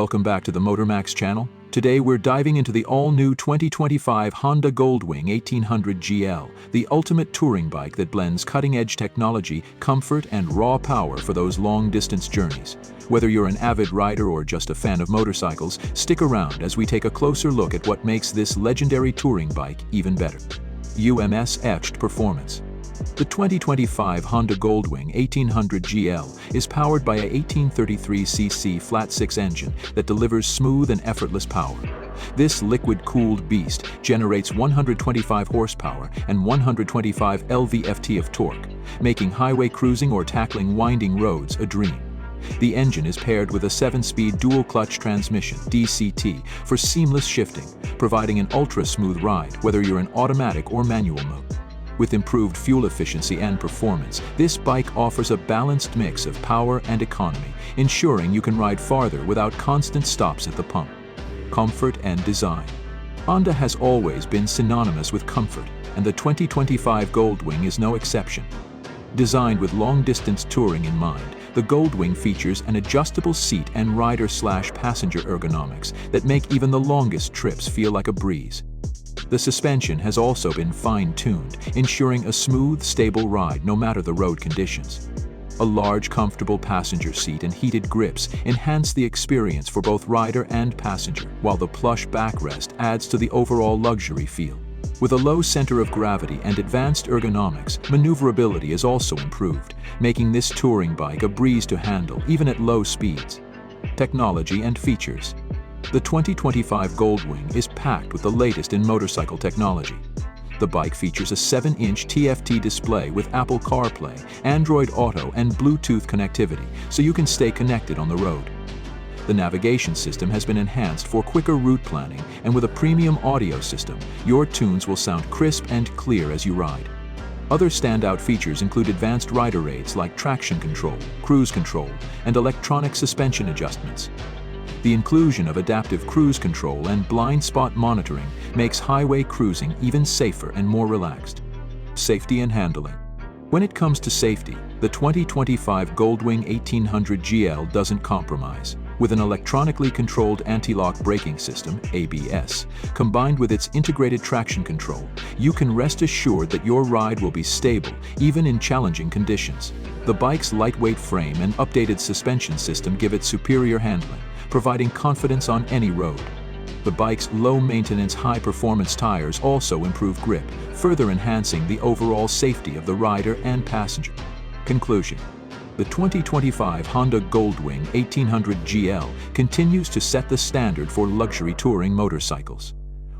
welcome back to the MotorMax channel. Today we're diving into the all-new 2025 Honda Goldwing 1800 GL, the ultimate touring bike that blends cutting-edge technology, comfort, and raw power for those long-distance journeys. Whether you're an avid rider or just a fan of motorcycles, stick around as we take a closer look at what makes this legendary touring bike even better. UMS-etched performance. The 2025 Honda Goldwing 1800 GL is powered by a 1833cc flat-six engine that delivers smooth and effortless power. This liquid-cooled beast generates 125 horsepower and 125 lv-ft of torque, making highway cruising or tackling winding roads a dream. The engine is paired with a 7-speed dual-clutch transmission (DCT) for seamless shifting, providing an ultra-smooth ride whether you're in automatic or manual mode. With improved fuel efficiency and performance, this bike offers a balanced mix of power and economy, ensuring you can ride farther without constant stops at the pump. Comfort and design. Honda has always been synonymous with comfort, and the 2025 Goldwing is no exception. Designed with long-distance touring in mind, the Goldwing features an adjustable seat and rider/passenger ergonomics that make even the longest trips feel like a breeze. The suspension has also been fine-tuned, ensuring a smooth, stable ride no matter the road conditions. A large, comfortable passenger seat and heated grips enhance the experience for both rider and passenger, while the plush backrest adds to the overall luxury feel. With a low center of gravity and advanced ergonomics, maneuverability is also improved, making this touring bike a breeze to handle even at low speeds. Technology and features. The 2025 Goldwing is packed with the latest in motorcycle technology. The bike features a 7-inch TFT display with Apple CarPlay, Android Auto, and Bluetooth connectivity, so you can stay connected on the road. The navigation system has been enhanced for quicker route planning, and with a premium audio system, your tunes will sound crisp and clear as you ride. Other standout features include advanced rider aids like traction control, cruise control, and electronic suspension adjustments. The inclusion of adaptive cruise control and blind spot monitoring makes highway cruising even safer and more relaxed. Safety and handling. When it comes to safety, the 2025 Goldwing 1800 GL doesn't compromise. With an electronically controlled anti-lock braking system, ABS, combined with its integrated traction control, you can rest assured that your ride will be stable, even in challenging conditions. The bike's lightweight frame and updated suspension system give it superior handling, providing confidence on any road. The bike's low-maintenance, high-performance tires also improve grip, further enhancing the overall safety of the rider and passenger. Conclusion. The 2025 Honda Goldwing 1800 GL continues to set the standard for luxury touring motorcycles.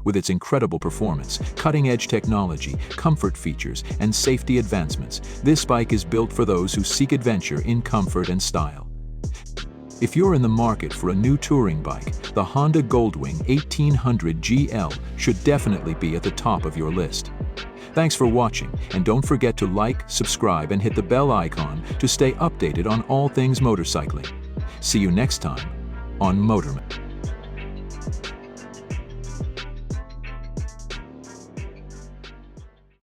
With its incredible performance, cutting-edge technology, comfort features, and safety advancements, this bike is built for those who seek adventure in comfort and style. If you're in the market for a new touring bike, the Honda Goldwing 1800 GL should definitely be at the top of your list. Thanks for watching, and don't forget to like, subscribe, and hit the bell icon to stay updated on all things motorcycling. See you next time on MotorMax.